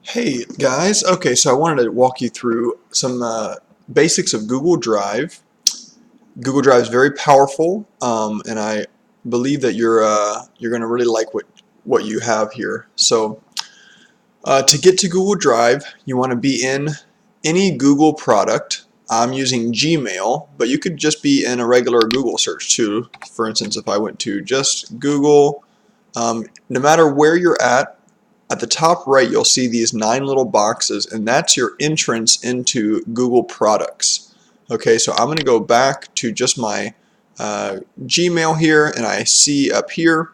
Hey guys, okay, so I wanted to walk you through some basics of Google Drive. Google Drive is very powerful, and I believe that you're going to really like what you have here. So to get to Google Drive, you want to be in any Google product. I'm using Gmail, but you could just be in a regular Google search too. For instance, if I went to just Google, no matter where you're at the top right you'll see these 9 little boxes, and that's your entrance into Google products. Okay, so I'm going to go back to just my Gmail here, and I see up here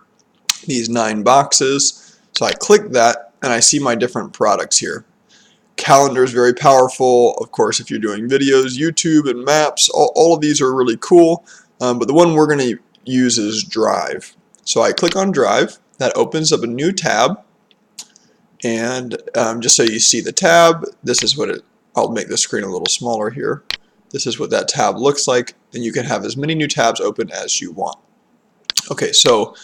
these 9 boxes. So I click that and I see my different products here. Calendar is very powerful. Of course, if you're doing videos, YouTube and maps, all of these are really cool, but the one we're going to use is Drive. So I click on Drive. That opens up a new tab. And just so you see the tab, this is what I'll make the screen a little smaller here. This is what that tab looks like, and you can have as many new tabs open as you want. Okay, so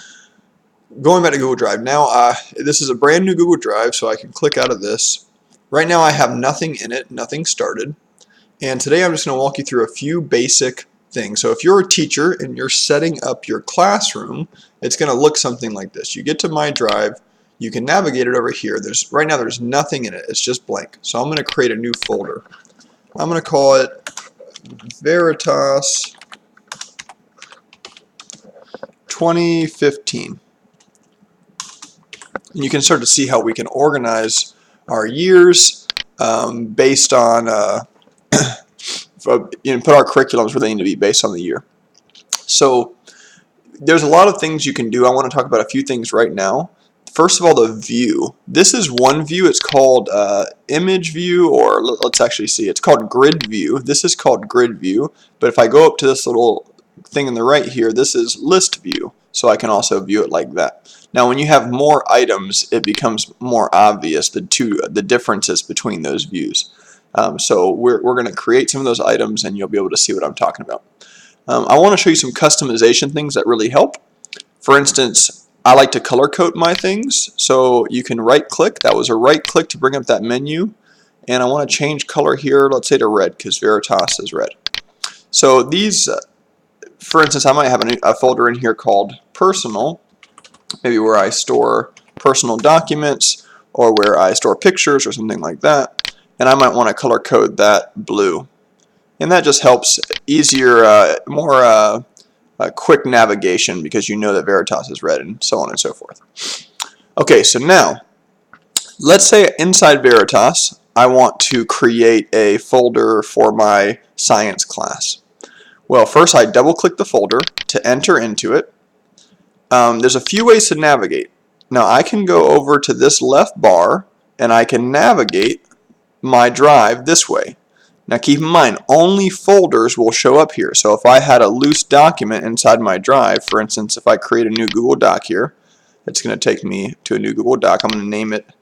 going back to Google Drive now, this is a brand new Google Drive, so I can click out of this. Right now I have nothing in it, nothing started, and today I'm just going to walk you through a few basic things. So if you're a teacher and you're setting up your classroom, it's going to look something like this. You get to My Drive. You can navigate it over here. Right now there's nothing in it. It's just blank. So I'm going to create a new folder. I'm going to call it Veritas 2015. And you can start to see how we can organize our years based on put our curriculums where they need to be based on the year. So there's a lot of things you can do. I want to talk about a few things right now. First of all, the view. This is one view. It's called image view, or let's actually see. It's called grid view. This is called grid view. But if I go up to this little thing in the right here, this is list view. So I can also view it like that. Now, when you have more items, it becomes more obvious the differences between those views. So we're going to create some of those items, and you'll be able to see what I'm talking about. I want to show you some customization things that really help. For instance, I like to color code my things, so you can right click. That was a right click to bring up that menu, and I want to change color here, let's say to red, because Veritas is red. So these, for instance, I might have a folder in here called personal, maybe where I store personal documents or where I store pictures or something like that, and I might want to color code that blue. And that just helps easier, more quick navigation, because you know that Veritas is red, and so on and so forth. Okay, so now let's say inside Veritas I want to create a folder for my science class. Well, first I double click the folder to enter into it. There's a few ways to navigate. Now I can go over to this left bar and I can navigate my drive this way. Now keep in mind, only folders will show up here. So if I had a loose document inside my drive, for instance, if I create a new Google Doc here, it's going to take me to a new Google Doc. I'm going to name it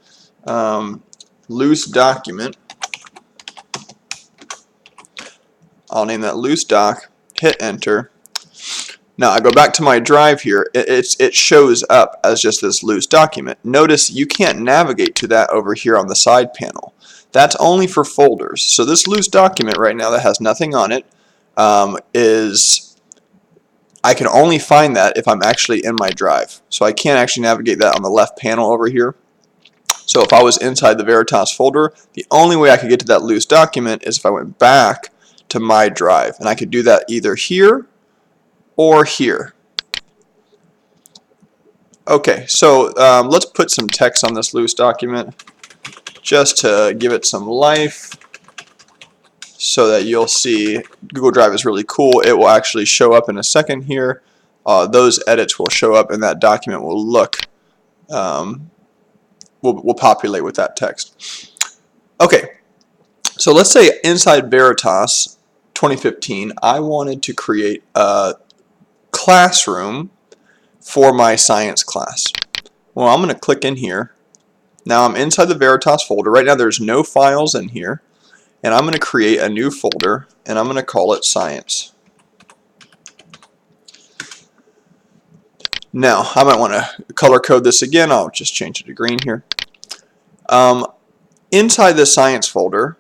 loose document. I'll name that loose doc, hit enter. Now I go back to my drive here, it shows up as just this loose document. Notice you can't navigate to that over here on the side panel. That's only for folders. So this loose document right now that has nothing on it I can only find that if I'm actually in my drive. So I can't actually navigate that on the left panel over here. So if I was inside the Veritas folder, the only way I could get to that loose document is if I went back to my drive. And I could do that either here or here. Okay, so let's put some text on this loose document just to give it some life so that you'll see Google Drive is really cool. It will actually show up in a second here. Those edits will show up and that document will look, will populate with that text. Okay, so let's say inside Veritas 2015 I wanted to create a classroom for my science class. Well, I'm going to click in here. Now I'm inside the Veritas folder. Right now there's no files in here, and I'm going to create a new folder and I'm going to call it Science. Now I might want to color code this again. I'll just change it to green here. inside the science folder,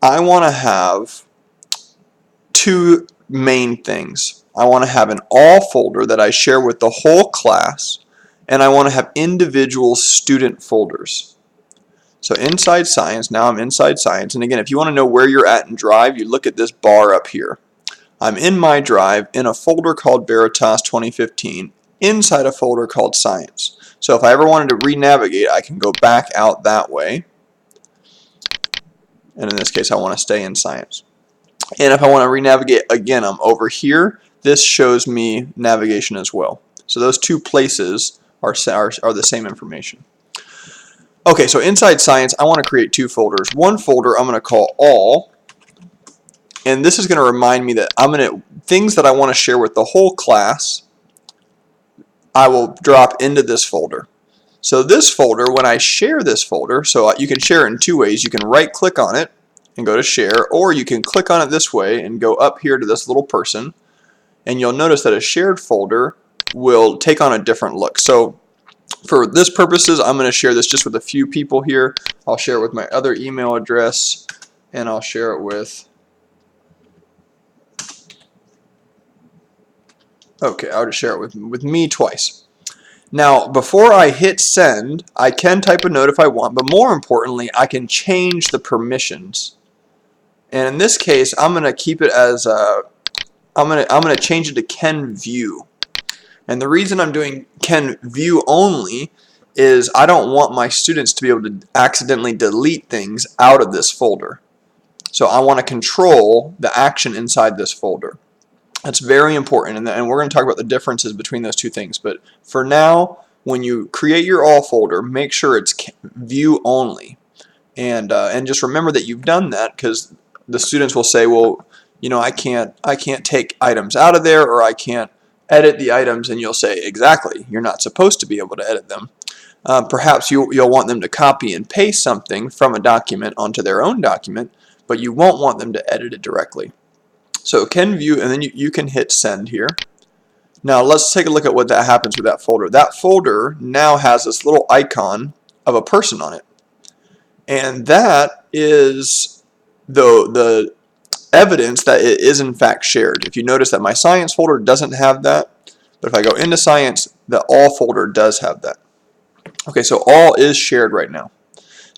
I want to have two main things. I want to have an all folder that I share with the whole class, and I want to have individual student folders. So inside science, now I'm inside science, and again, if you want to know where you're at in Drive, you look at this bar up here. I'm in my Drive in a folder called Veritas 2015 inside a folder called Science. So if I ever wanted to re-navigate, I can go back out that way, and in this case I want to stay in Science. And if I want to re-navigate again, I'm over here. This shows me navigation as well. So those two places are the same information. Okay, so inside Science, I want to create two folders. One folder I'm going to call All, and this is going to remind me that things that I want to share with the whole class, I will drop into this folder. So this folder, when I share this folder, so you can share it in two ways. You can right-click on it and go to Share, or you can click on it this way and go up here to this little person, and you'll notice that a shared folder will take on a different look. So for this purposes, I'm going to share this just with a few people here. I'll share it with my other email address, and I'll share it with, okay, I'll just share it with me twice. Now, before I hit send, I can type a note if I want, but more importantly, I can change the permissions. And in this case, I'm going to keep it as I'm going to change it to Can View. And the reason I'm doing Can View only is I don't want my students to be able to accidentally delete things out of this folder. So I want to control the action inside this folder. That's very important, and we're going to talk about the differences between those two things. But for now, when you create your All folder, make sure it's View only. And just remember that you've done that, because the students will say, well, you know, I can't take items out of there, or I can't edit the items, and you'll say, exactly, you're not supposed to be able to edit them. Perhaps you'll want them to copy and paste something from a document onto their own document, but you won't want them to edit it directly. So Can View, and then you can hit Send here. Now let's take a look at what that happens with that folder. That folder now has this little icon of a person on it, and that is the evidence that it is in fact shared. If you notice that my Science folder doesn't have that, but if I go into Science, the All folder does have that. Okay, so All is shared right now.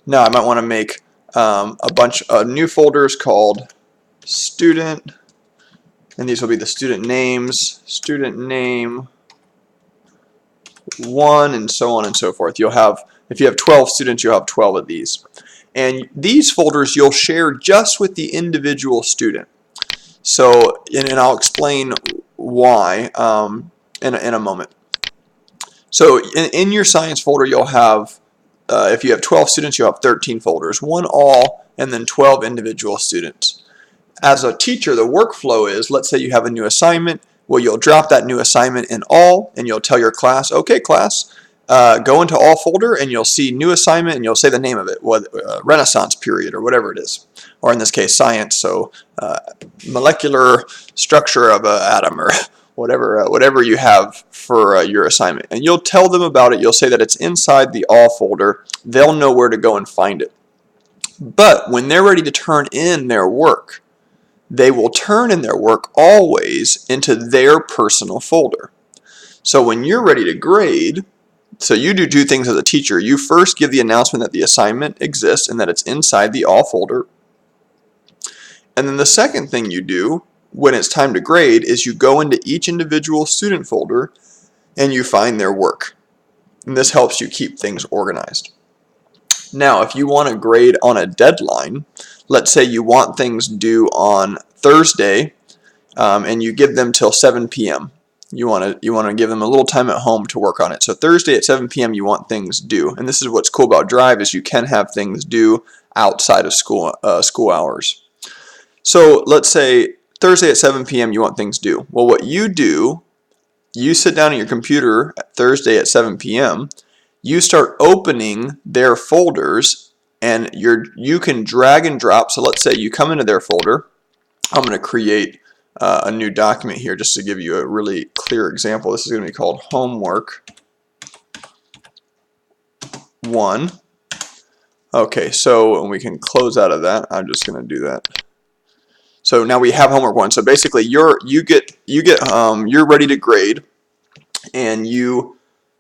Now I might want to make a bunch of new folders called Student, and these will be the student names, student name 1, and so on and so forth. You'll have, if you have 12 students, you'll have 12 of these. And these folders you'll share just with the individual student. So, and I'll explain why in a moment. So in your Science folder, you'll have, if you have 12 students, you'll have 13 folders, 1 All, and then 12 individual students. As a teacher, the workflow is, let's say you have a new assignment, well, you'll drop that new assignment in All, and you'll tell your class, okay, class, go into All folder, and you'll see new assignment, and you'll say the name of it, Renaissance period, or whatever it is. Or in this case, Science, so molecular structure of an atom, or whatever you have for your assignment. And you'll tell them about it. You'll say that it's inside the All folder. They'll know where to go and find it. But when they're ready to turn in their work, they will turn in their work always into their personal folder. So when you're ready to grade, so you do two things as a teacher. You first give the announcement that the assignment exists and that it's inside the All folder. And then the second thing you do when it's time to grade is you go into each individual student folder and you find their work. And this helps you keep things organized. Now, if you want to grade on a deadline, let's say you want things due on Thursday, and you give them till 7 p.m. You want to give them a little time at home to work on it. So Thursday at 7 p.m. you want things due, and this is what's cool about Drive is you can have things due outside of school hours. So let's say Thursday at 7 p.m. you want things due. Well, what you do, you sit down at your computer at Thursday at 7 p.m. You start opening their folders, and you can drag and drop. So let's say you come into their folder. I'm going to create a new document here just to give you a really clear example. This is going to be called Homework 1. Okay, so and we can close out of that. I'm just going to do that. So now we have homework 1. So basically, you're ready to grade, and you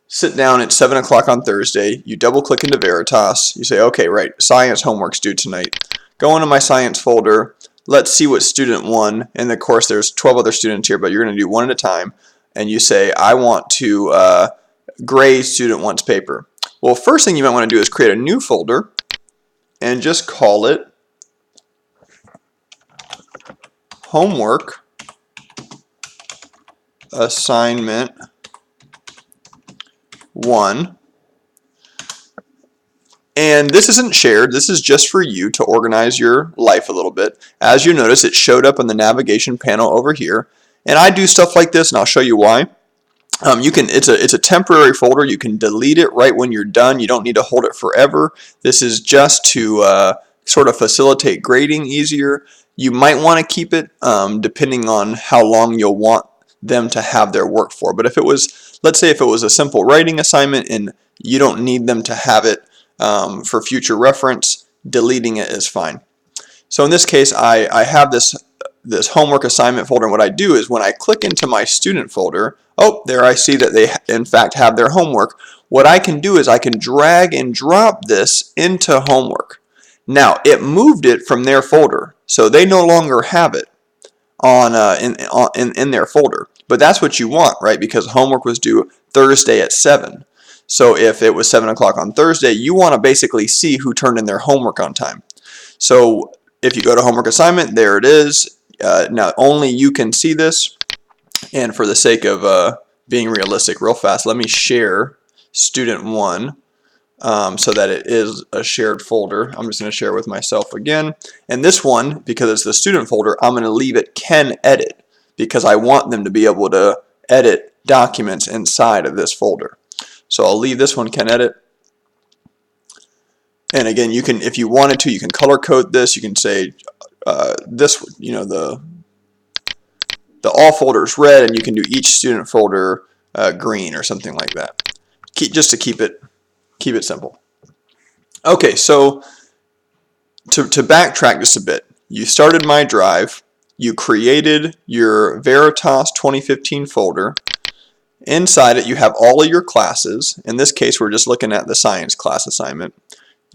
sit down at 7 o'clock on Thursday. You double click into Veritas. You say, okay, right, science homework's due tonight. Go into my science folder. Let's see what student 1, and of course there's 12 other students here, but you're going to do one at a time. And you say, I want to grade student 1's paper. Well, first thing you might want to do is create a new folder and just call it homework assignment 1. And this isn't shared, this is just for you to organize your life a little bit. As you notice, it showed up in the navigation panel over here. And I do stuff like this, and I'll show you why. It's a temporary folder. You can delete it right when you're done. You don't need to hold it forever. This is just to sort of facilitate grading easier. You might want to keep it depending on how long you'll want them to have their work for. But if it was, let's say if it was a simple writing assignment and you don't need them to have it for future reference, deleting it is fine. So in this case, I have this homework assignment folder, and what I do is when I click into my student folder, oh, there I see that they in fact have their homework. What I can do is I can drag and drop this into homework. Now, it moved it from their folder, so they no longer have it in their folder. But that's what you want, right? Because homework was due Thursday at 7. So if it was 7 o'clock on Thursday, you want to basically see who turned in their homework on time. So if you go to homework assignment, there it is. Now only you can see this, and for the sake of being realistic, real fast, let me share student 1 so that it is a shared folder. I'm just going to share it with myself again. And this one, because it's the student folder, I'm going to leave it can edit because I want them to be able to edit documents inside of this folder. So I'll leave this one can edit. And again, you can, if you wanted to, you can color code this. You can say this, you know, the all folders red, and you can do each student folder green or something like that. Just to keep it simple. Okay, so to backtrack just a bit, you started My Drive, you created your Veritas 2015 folder. Inside it, you have all of your classes. In this case, we're just looking at the science class assignment.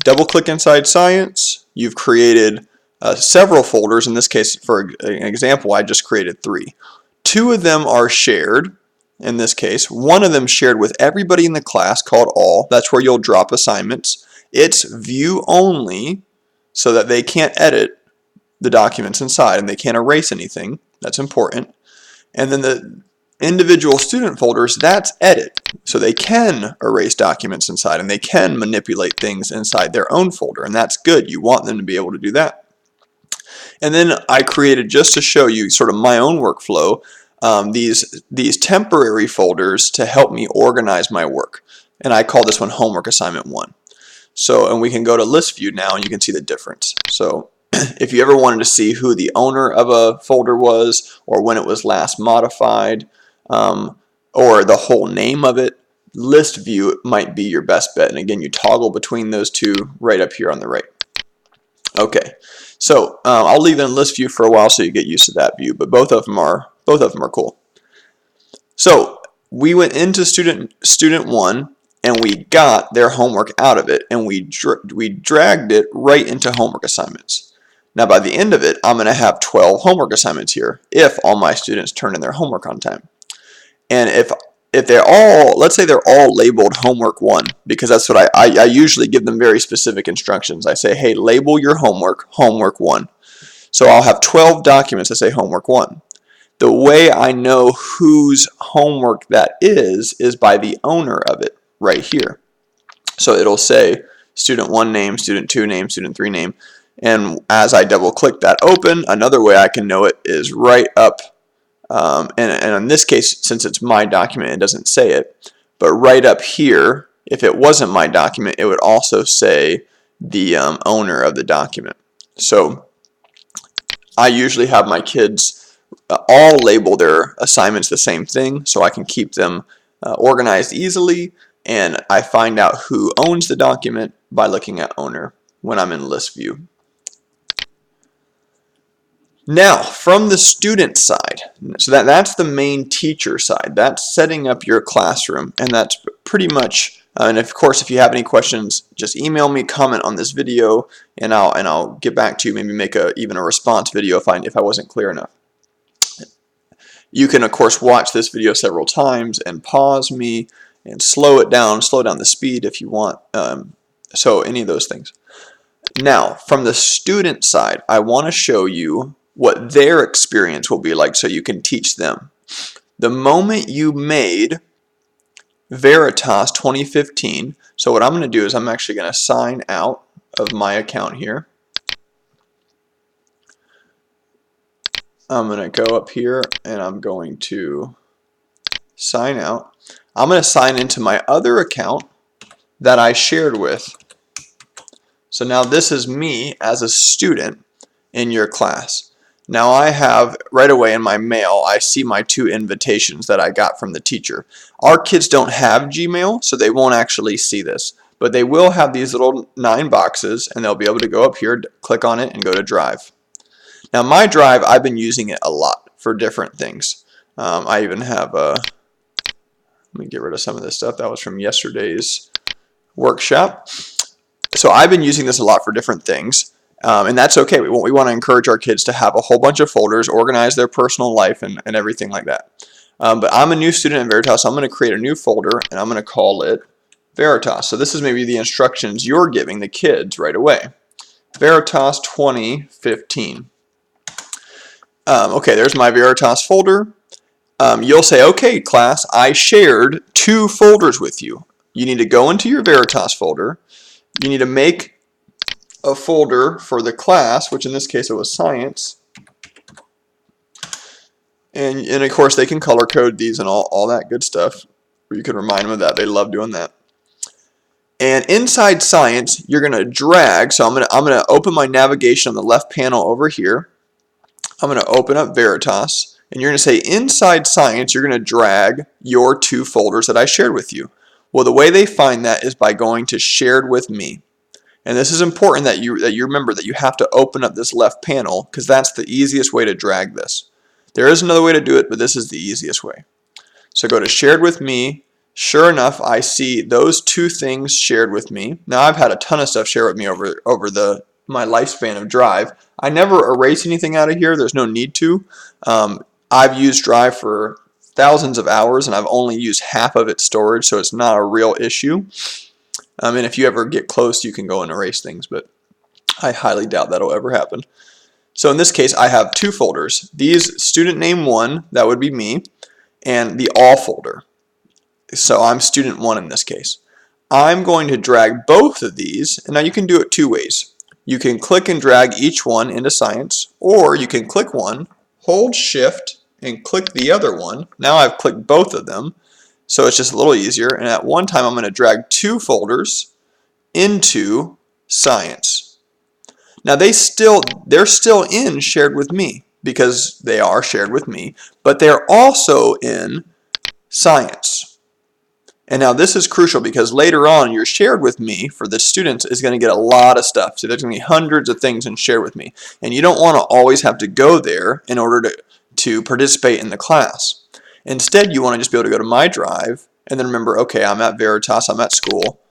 Double click inside science. You've created several folders. In this case, for an example, I just created 3. 2 of them are shared. In this case, one of them shared with everybody in the class called All. That's where you'll drop assignments. It's view only so that they can't edit the documents inside and they can't erase anything. That's important. And then the individual student folders, that's edit. So they can erase documents inside and they can manipulate things inside their own folder, and that's good. You want them to be able to do that. And then I created, just to show you sort of my own workflow, these temporary folders to help me organize my work. And I call this one homework assignment 1. So, and we can go to list view now and you can see the difference. So if you ever wanted to see who the owner of a folder was, or when it was last modified, or the whole name of it, list view might be your best bet. And again, you toggle between those two right up here on the right. Okay, so I'll leave it in list view for a while so you get used to that view, but both of them are cool. So we went into student 1 and we got their homework out of it, and we dragged it right into homework assignments. Now by the end of it, I'm going to have 12 homework assignments here if all my students turn in their homework on time. And if they're all, let's say they're all labeled homework 1, because that's what I usually give them very specific instructions. I say, hey, label your homework 1. So I'll have 12 documents that say homework 1. The way I know whose homework that is by the owner of it right here. So it'll say student 1 name, student 2 name, student 3 name. And as I double click that open, another way I can know it is right up. And in this case, since it's my document, it doesn't say it. But right up here, if it wasn't my document, it would also say the owner of the document. So I usually have my kids all label their assignments the same thing, so I can keep them organized easily, and I find out who owns the document by looking at owner. when I'm in list view. Now, from the student side, so that's the main teacher side. That's setting up your classroom, and that's pretty much, and of course, if you have any questions, just email me, comment on this video, and I'll get back to you, maybe make even a response video if I wasn't clear enough. You can, of course, watch this video several times and pause me and slow down the speed if you want, so any of those things. Now, from the student side, I want to show you what their experience will be like so you can teach them. The moment you made Veritas 2015, so what I'm going to do is I'm actually going to sign out of my account here. I'm going to go up here and I'm going to sign out. I'm going to sign into my other account that I shared with. So now this is me as a student in your class. Now I have, right away in my mail, I see my 2 invitations that I got from the teacher. Our kids don't have Gmail, so they won't actually see this. But they will have these little 9 boxes, and they'll be able to go up here, click on it, and go to Drive. Now my Drive, I've been using it a lot for different things. I even have let me get rid of some of this stuff. That was from yesterday's workshop. So I've been using this a lot for different things. And that's okay. We want to encourage our kids to have a whole bunch of folders, organize their personal life, and everything like that. But I'm a new student in Veritas, so I'm going to create a new folder, and I'm going to call it Veritas. So this is maybe the instructions you're giving the kids right away. Veritas 2015. Okay, there's my Veritas folder. You'll say, okay, class, I shared 2 folders with you. You need to go into your Veritas folder. You need to make a folder for the class, which in this case it was science, and of course they can color code these and all that good stuff. You can remind them of that. They love doing that. And inside science, you're gonna drag. So I'm gonna open my navigation on the left panel over here. I'm gonna open up Veritas, and you're gonna say inside science, you're gonna drag your 2 folders that I shared with you. Well, the way they find that is by going to Shared with Me. And this is important that you remember that you have to open up this left panel, because that's the easiest way to drag this. There is another way to do it, but this is the easiest way. So go to Shared with Me. Sure enough, I see those 2 things shared with me. Now I've had a ton of stuff shared with me over my lifespan of Drive. I never erase anything out of here. There's no need to. I've used Drive for thousands of hours, and I've only used half of its storage, so it's not a real issue. And if you ever get close, you can go and erase things, but I highly doubt that'll ever happen. So in this case, I have 2 folders. These student name 1, that would be me, and the all folder. So I'm student 1 in this case. I'm going to drag both of these, and now you can do it 2 ways. You can click and drag each one into science, or you can click one, hold shift, and click the other one. Now I've clicked both of them. So it's just a little easier, and at one time I'm going to drag 2 folders into science. Now they're still in Shared with Me because they are shared with me, but they're also in science. And now this is crucial because later on your Shared with Me for the students is going to get a lot of stuff. So there's going to be hundreds of things in Shared with Me, and you don't want to always have to go there in order to participate in the class. Instead, you want to just be able to go to My Drive and then remember, okay, I'm at Veritas, I'm at school,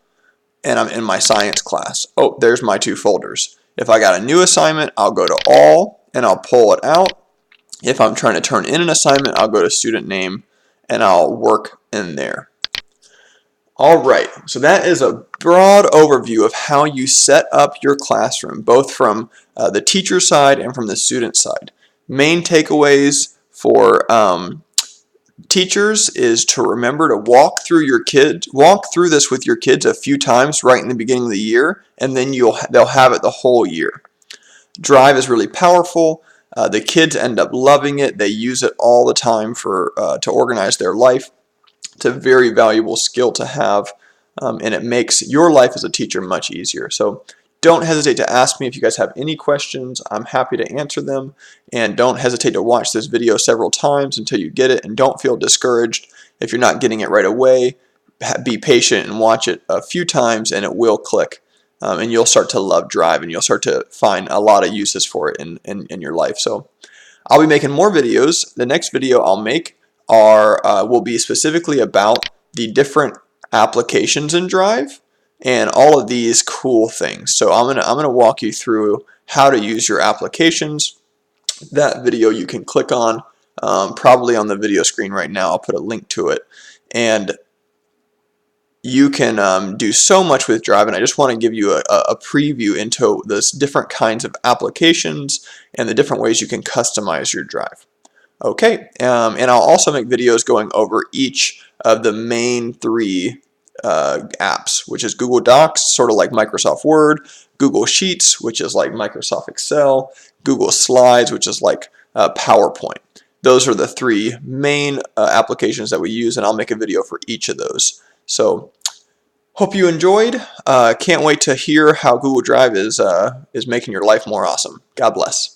and I'm in my science class. Oh, there's my 2 folders. If I got a new assignment, I'll go to All, and I'll pull it out. If I'm trying to turn in an assignment, I'll go to Student Name, and I'll work in there. All right, so that is a broad overview of how you set up your classroom, both from the teacher side and from the student side. Main takeaways for teachers is to remember to walk through this with your kids a few times right in the beginning of the year, and then they'll have it the whole year. Drive is really powerful. The kids end up loving it. They use it all the time to organize their life. It's a very valuable skill to have, and it makes your life as a teacher much easier. So don't hesitate to ask me if you guys have any questions. I'm happy to answer them. And don't hesitate to watch this video several times until you get it. And don't feel discouraged if you're not getting it right away. Be patient and watch it a few times and it will click. and you'll start to love Drive, and you'll start to find a lot of uses for it in your life. So I'll be making more videos. The next video I'll make will be specifically about the different applications in Drive and all of these cool things. So I'm gonna walk you through how to use your applications. That video you can click on, probably on the video screen right now. I'll put a link to it, and you can do so much with Drive, and I just want to give you a preview into those different kinds of applications and the different ways you can customize your Drive. Okay, and I'll also make videos going over each of the main three apps, which is Google Docs, sort of like Microsoft Word, Google Sheets, which is like Microsoft Excel, Google Slides, which is like PowerPoint. Those are the three main applications that we use, and I'll make a video for each of those. So hope you enjoyed. Can't wait to hear how Google Drive is making your life more awesome. God bless.